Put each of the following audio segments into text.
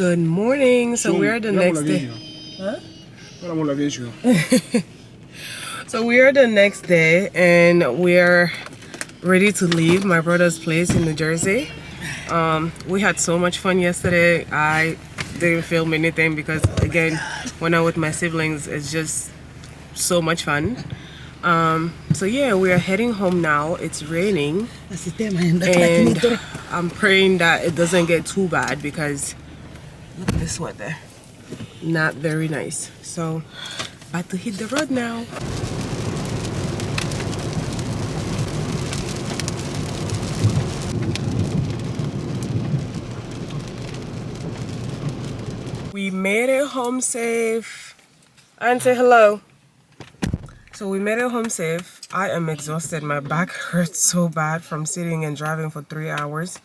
Good morning. So we're the next day. Huh? So we're the next day and we're ready to leave my brother's place in New Jersey. We had so much fun yesterday. I didn't film anything because again, when I'm with my siblings, it's just so much fun. So yeah, we are heading home now. It's raining and I'm praying that it doesn't get too bad because look at this weather. Not very nice. So about to hit the road now. We made it home safe. And say hello. So we made it home safe. I am exhausted. My back hurts so bad from sitting and driving for 3 hours.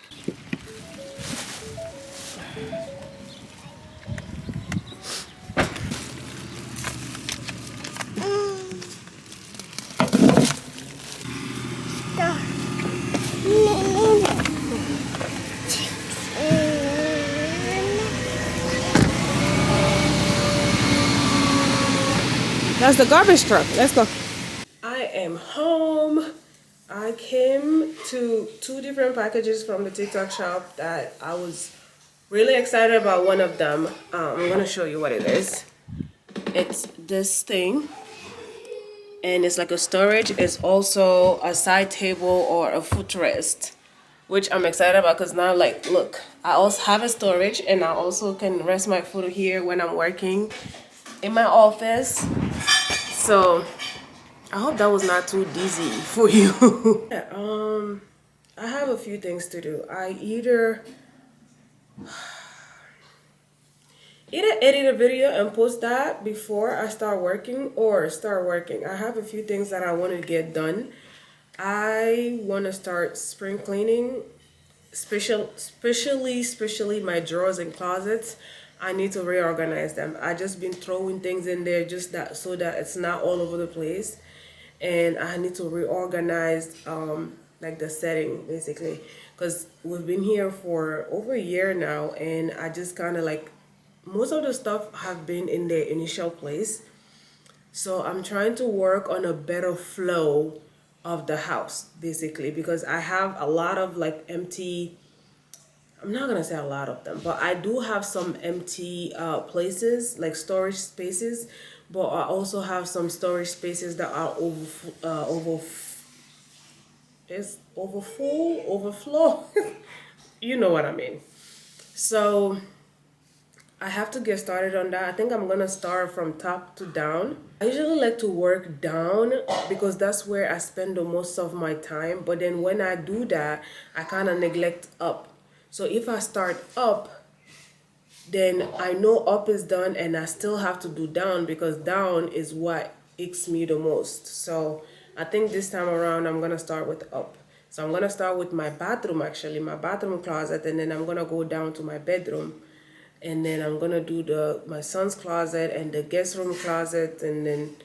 That's the garbage truck. Let's go. I am home. I came to 2 different packages from the TikTok shop that I was really excited about. One of them, I'm gonna show you what it is. It's this thing, and it's like a storage. It's also a side table or a footrest, which I'm excited about because now, like, look, I also have a storage, and I also can rest my foot here when I'm working in my office. So I hope that was not too dizzy for you. Yeah, I have a few things to do. I either edit a video and post that before I start working or start working. I have a few things that I want to get done. I want to start spring cleaning, especially my drawers and closets. I need to reorganize them. I just been throwing things in there just that so that it's not all over the place, and I need to reorganize like the setting basically because we've been here for over a year now, and I just kind of like most of the stuff have been in their initial place. So I'm trying to work on a better flow of the house basically because I have a lot of like empty, I'm not gonna say a lot of them, but I do have some empty places like storage spaces, but I also have some storage spaces that are overflow. You know what I mean. So I have to get started on that. I think I'm gonna start from top to down. I usually like to work down because that's where I spend the most of my time. But then when I do that, I kind of neglect up. So if I start up, then I know up is done and I still have to do down because down is what aches me the most. So I think this time around I'm gonna start with up. So I'm gonna start with my bathroom actually, my bathroom closet, and then I'm gonna go down to my bedroom. And then I'm gonna do my son's closet and the guest room closet and then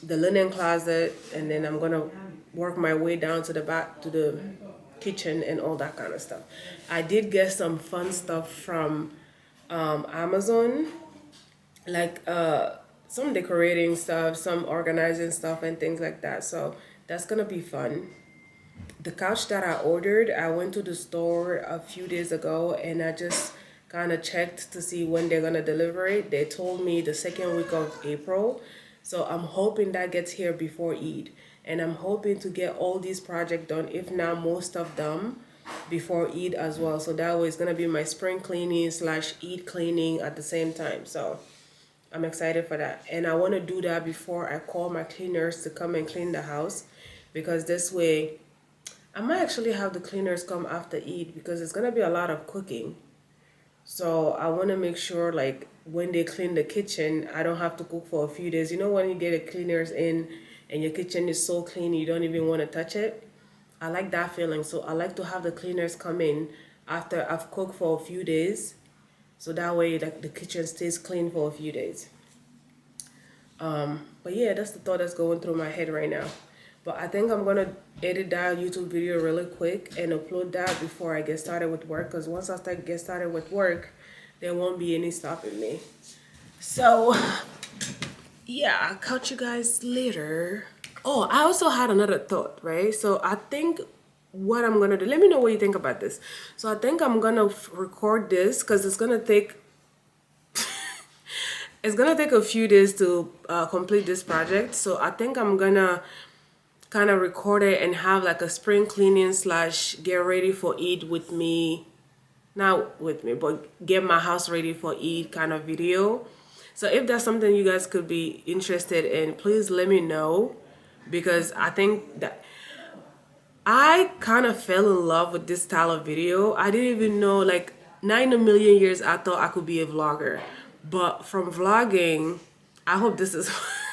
the linen closet, and then I'm gonna work my way down to the kitchen and all that kind of stuff. I did get some fun stuff from Amazon, like some decorating stuff, some organizing stuff, and things like that. So that's gonna be fun. The couch that I ordered, I went to the store a few days ago and I just kind of checked to see when they're gonna deliver it. They told me the second week of April. So I'm hoping that gets here before Eid. And I'm hoping to get all these projects done, if not most of them, before Eid as well. So that way it's gonna be my spring cleaning slash Eid cleaning at the same time. So I'm excited for that. And I wanna do that before I call my cleaners to come and clean the house, because this way I might actually have the cleaners come after Eid because it's gonna be a lot of cooking. So I want to make sure like when they clean the kitchen, I don't have to cook for a few days. You know when you get the cleaners in and your kitchen is so clean you don't even want to touch it? I like that feeling. So I like to have the cleaners come in after I've cooked for a few days. So that way like the kitchen stays clean for a few days. But yeah, that's the thought that's going through my head right now. But I think I'm gonna edit that YouTube video really quick and upload that before I get started with work. Because once I get started with work, there won't be any stopping me. So yeah, I'll catch you guys later. Oh, I also had another thought, right? So I think what I'm gonna do, let me know what you think about this. So I think I'm gonna record this because it's gonna take a few days to complete this project. So I think I'm gonna kind of record it and have like a spring cleaning slash get ready for Eid with me, not with me, but get my house ready for Eid kind of video. So if that's something you guys could be interested in, please let me know, because I think that I kind of fell in love with this style of video. I didn't even know, like, not in a million years I thought I could be a vlogger. But from vlogging, I hope this is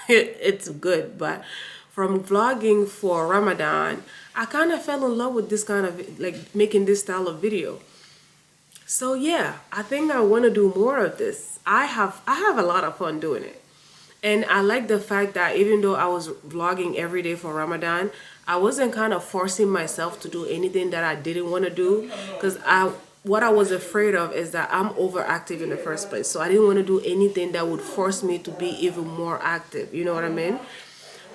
it's good, but from vlogging for Ramadan, I kind of fell in love with this kind of, like, making this style of video. So yeah, I think I want to do more of this. I have a lot of fun doing it. And I like the fact that even though I was vlogging every day for Ramadan, I wasn't kind of forcing myself to do anything that I didn't want to do, because what I was afraid of is that I'm overactive in the first place. So I didn't want to do anything that would force me to be even more active. You know what I mean?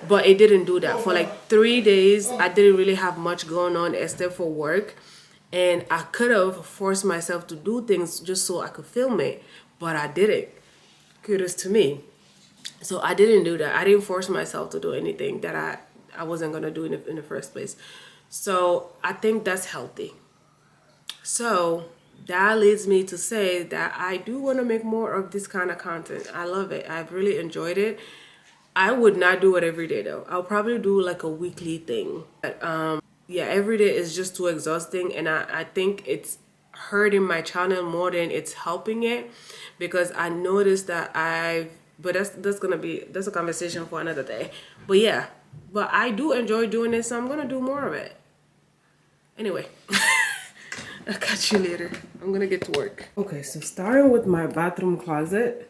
But it didn't do that. For like 3 days, I didn't really have much going on except for work. And I could have forced myself to do things just so I could film it, but I didn't. Kudos to me. So I didn't do that. I didn't force myself to do anything that I wasn't going to do in the first place. So I think that's healthy. So that leads me to say that I do want to make more of this kind of content. I love it. I've really enjoyed it. I would not do it every day though. I'll probably do like a weekly thing. But yeah, every day is just too exhausting, and I think it's hurting my channel more than it's helping it, because I noticed that but that's a conversation for another day. But yeah, but I do enjoy doing this, so I'm gonna do more of it. Anyway, I'll catch you later. I'm gonna get to work. Okay, so starting with my bathroom closet.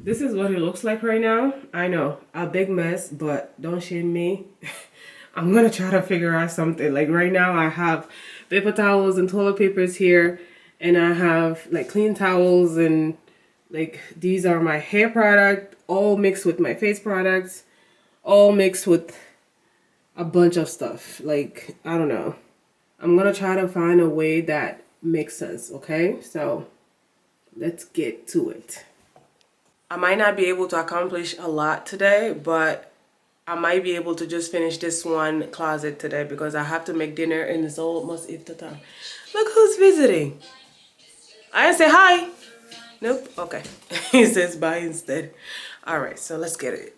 This is what it looks like right now. I know, a big mess, but don't shame me. I'm gonna try to figure out something. Like right now I have paper towels and toilet papers here, and I have like clean towels, and like these are my hair product, all mixed with my face products, all mixed with a bunch of stuff. Like, I don't know. I'm gonna try to find a way that makes sense, okay? So let's get to it. I might not be able to accomplish a lot today, but I might be able to just finish this one closet today, because I have to make dinner and it's almost iftar time. Look who's visiting. I didn't say hi. Nope. Okay. He says bye instead. All right, so let's get it.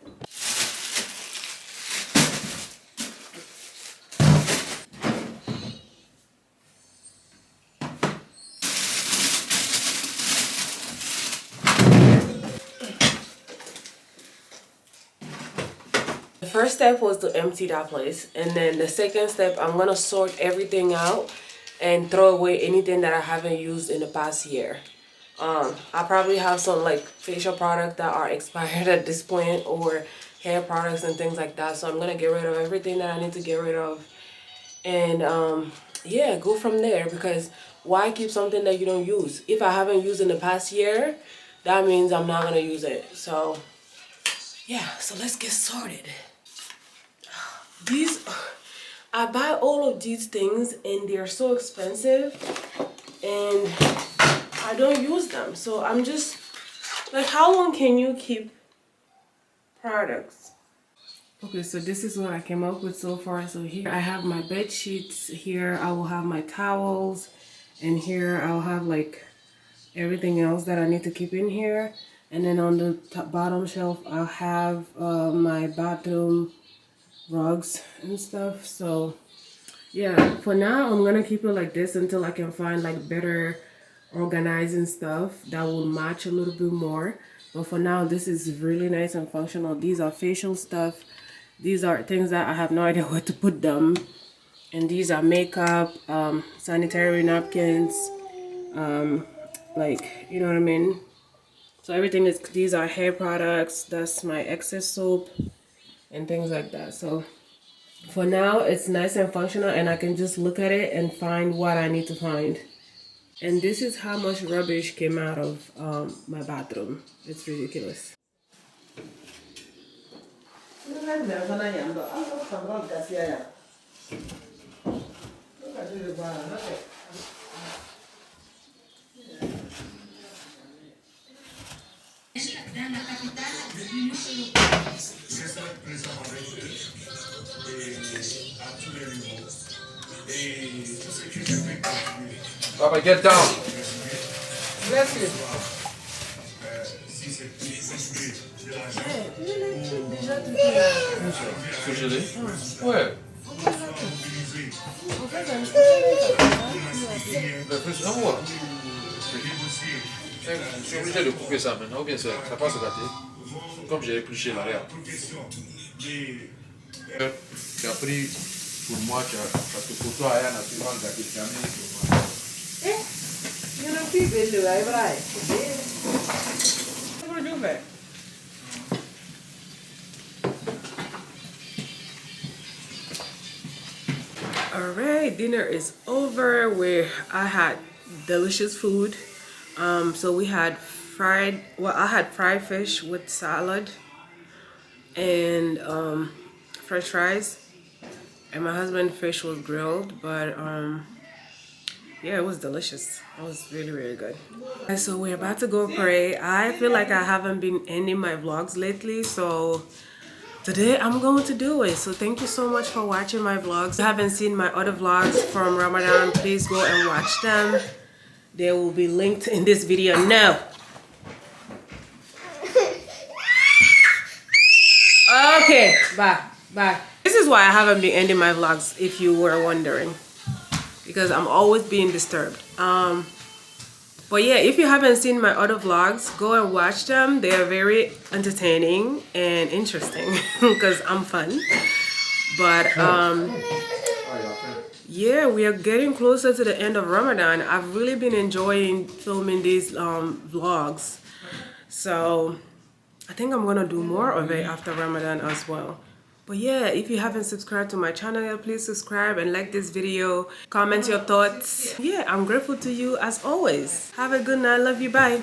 The first step was to empty that place, and then the second step, I'm gonna sort everything out and throw away anything that I haven't used in the past year. I probably have some like facial products that are expired at this point, or hair products and things like that. So I'm gonna get rid of everything that I need to get rid of, and yeah, go from there. Because why keep something that you don't use? If I haven't used in the past year, that means I'm not gonna use it. So yeah, so let's get started. These, I buy all of these things and they're so expensive, and I don't use them. So I'm just like, how long can you keep products? Okay, so this is what I came up with so far. So here I have my bed sheets. Here I will have my towels, and here I'll have like everything else that I need to keep in here. And then on the bottom shelf I'll have my bathroom rugs and stuff. So yeah, for now I'm gonna keep it like this until I can find like better organizing stuff that will match a little bit more. But for now, this is really nice and functional. These are facial stuff. These are things that I have no idea where to put them. And these are makeup, sanitary napkins, like, you know what I mean? So everything is, these are hair products. That's my excess soap and things like that. So for now, it's nice and functional, and I can just look at it and find what I need to find. And this is how much rubbish came out of my bathroom. It's ridiculous. Papa, get down. Bless you. Surgelé? Ouais. Le plus un mois. Je suis obligé de couper ça maintenant, ou bien ça va pas se gâter. Comme j'ai épluché l'arrière. Tu as pris pour moi, parce que pour toi, Ayana, tu vas gâter. Tu as mis pour moi. You know, people do, right? What do you do, Alright, dinner is over. I had delicious food. So we had I had fried fish with salad and French fries. And my husband's fish was grilled, but yeah, it was delicious. It was really, really good. And so we're about to go pray. I feel like I haven't been ending my vlogs lately, so today I'm going to do it. So thank you so much for watching my vlogs. If you haven't seen my other vlogs from Ramadan, please go and watch them. They will be linked in this video now. Okay, bye. This is why I haven't been ending my vlogs, if you were wondering, because I'm always being disturbed. But yeah, if you haven't seen my other vlogs, go and watch them. They are very entertaining and interesting because I'm fun. But yeah, we are getting closer to the end of Ramadan. I've really been enjoying filming these vlogs. So I think I'm gonna do more of it after Ramadan as well. But yeah, if you haven't subscribed to my channel, please subscribe and like this video. Comment your thoughts. Yeah, I'm grateful to you as always. Have a good night. Love you. Bye.